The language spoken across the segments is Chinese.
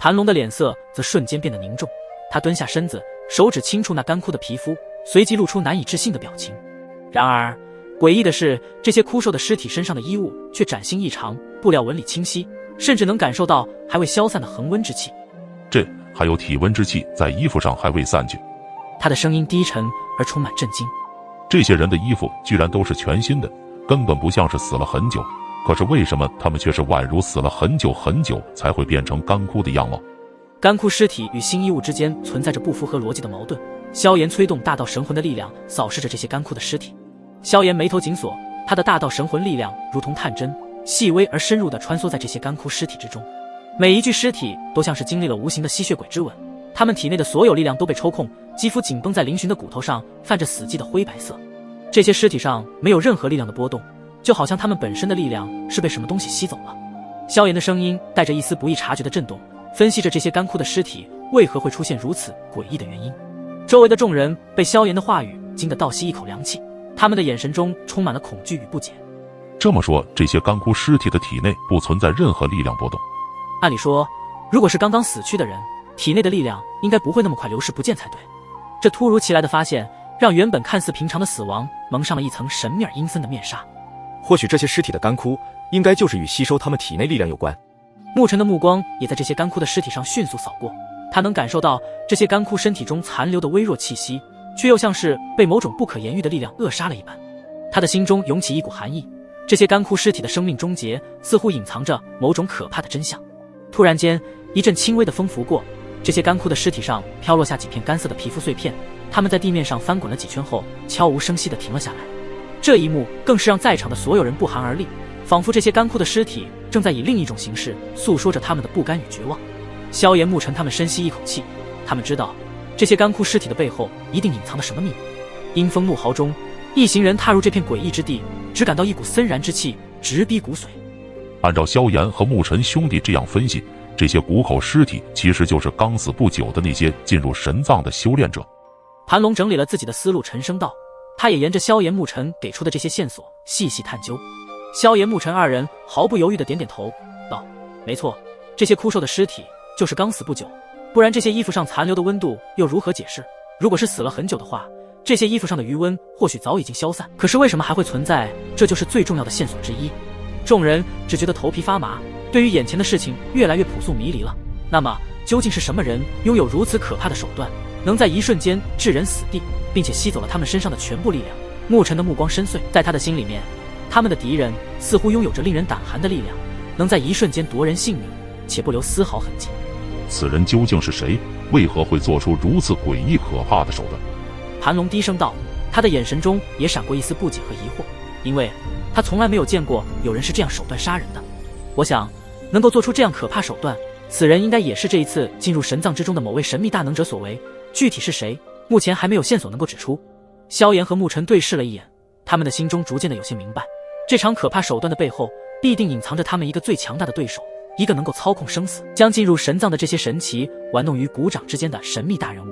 盘龙的脸色则瞬间变得凝重，他蹲下身子，手指轻触那干枯的皮肤，随即露出难以置信的表情。然而诡异的是，这些枯瘦的尸体身上的衣物却崭新异常，布料纹理清晰，甚至能感受到还未消散的恒温之气。这还有体温之气在衣服上还未散去。他的声音低沉而充满震惊。这些人的衣服居然都是全新的，根本不像是死了很久。可是为什么他们却是宛如死了很久很久才会变成干枯的样貌？干枯尸体与新衣物之间存在着不符合逻辑的矛盾。萧炎催动大道神魂的力量扫视着这些干枯的尸体。萧炎眉头紧锁，他的大道神魂力量如同探针，细微而深入地穿梭在这些干枯尸体之中。每一具尸体都像是经历了无形的吸血鬼之吻，他们体内的所有力量都被抽空，肌肤紧绷在嶙峋的骨头上，泛着死寂的灰白色。这些尸体上没有任何力量的波动，就好像他们本身的力量是被什么东西吸走了。萧炎的声音带着一丝不易察觉的震动，分析着这些干枯的尸体为何会出现如此诡异的原因。周围的众人被萧炎的话语惊得倒吸一口凉气，他们的眼神中充满了恐惧与不解。这么说，这些干枯尸体的体内不存在任何力量波动。按理说，如果是刚刚死去的人，体内的力量应该不会那么快流失不见才对。这突如其来的发现让原本看似平常的死亡蒙上了一层神秘而阴森的面纱。或许这些尸体的干枯应该就是与吸收他们体内力量有关。牧尘的目光也在这些干枯的尸体上迅速扫过，他能感受到这些干枯身体中残留的微弱气息，却又像是被某种不可言喻的力量扼杀了一般。他的心中涌起一股寒意，这些干枯尸体的生命终结似乎隐藏着某种可怕的真相。突然间，一阵轻微的风拂过，这些干枯的尸体上飘落下几片干涩的皮肤碎片，它们在地面上翻滚了几圈后，悄无声息地停了下来。这一幕更是让在场的所有人不寒而栗，仿佛这些干枯的尸体正在以另一种形式诉说着他们的不甘与绝望。萧炎、牧尘他们深吸一口气，他们知道这些干枯尸体的背后一定隐藏了什么秘密。阴风怒号中，一行人踏入这片诡异之地，只感到一股森然之气直逼骨髓。按照萧炎和牧尘兄弟这样分析，这些骨口尸体其实就是刚死不久的那些进入神藏的修炼者。盘龙整理了自己的思路，沉声道，他也沿着萧炎、牧尘给出的这些线索细细探究。萧炎、牧尘二人毫不犹豫地点点头，道：没错，这些枯瘦的尸体就是刚死不久，不然这些衣服上残留的温度又如何解释？如果是死了很久的话，这些衣服上的余温或许早已经消散，可是为什么还会存在？这就是最重要的线索之一。众人只觉得头皮发麻，对于眼前的事情越来越扑朔迷离了。那么究竟是什么人拥有如此可怕的手段，能在一瞬间置人死地，并且吸走了他们身上的全部力量？牧尘的目光深邃，在他的心里面，他们的敌人似乎拥有着令人胆寒的力量，能在一瞬间夺人性命，且不留丝毫痕迹。此人究竟是谁？为何会做出如此诡异可怕的手段？盘龙低声道，他的眼神中也闪过一丝不解和疑惑，因为他从来没有见过有人是这样手段杀人的。我想，能够做出这样可怕手段，此人应该也是这一次进入神藏之中的某位神秘大能者所为。具体是谁，目前还没有线索能够指出。萧炎和牧尘对视了一眼，他们的心中逐渐的有些明白，这场可怕手段的背后必定隐藏着他们一个最强大的对手，一个能够操控生死，将进入神藏的这些神奇玩弄于股掌之间的神秘大人物。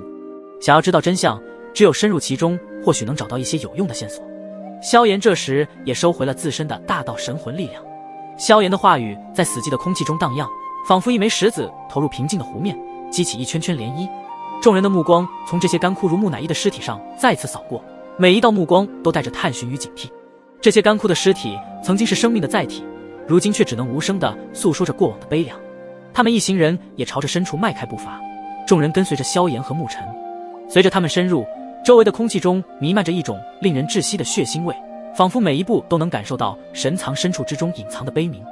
想要知道真相，只有深入其中，或许能找到一些有用的线索。萧炎这时也收回了自身的大道神魂力量。萧炎的话语在死寂的空气中荡漾，仿佛一枚石子投入平静的湖面，激起一圈圈涟漪。众人的目光从这些干枯如木乃伊的尸体上再次扫过，每一道目光都带着探寻与警惕。这些干枯的尸体曾经是生命的载体，如今却只能无声地诉说着过往的悲凉。他们一行人也朝着深处迈开步伐，众人跟随着萧炎和牧尘。随着他们深入，周围的空气中弥漫着一种令人窒息的血腥味，仿佛每一步都能感受到神藏深处之中隐藏的悲鸣。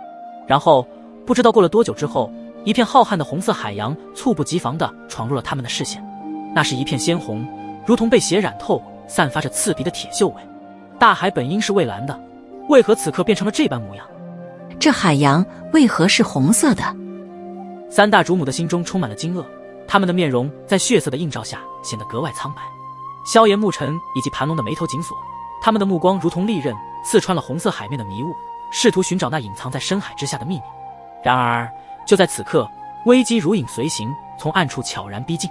然后不知道过了多久之后，一片浩瀚的红色海洋猝不及防地闯入了他们的视线。那是一片鲜红，如同被血染透，散发着刺鼻的铁锈味。大海本应是蔚蓝的，为何此刻变成了这般模样？这海洋为何是红色的？三大主母的心中充满了惊愕，他们的面容在血色的映照下显得格外苍白。萧炎、牧尘以及盘龙的眉头紧锁，他们的目光如同利刃，刺穿了红色海面的迷雾，试图寻找那隐藏在深海之下的秘密。然而就在此刻，危机如影随形，从暗处悄然逼近。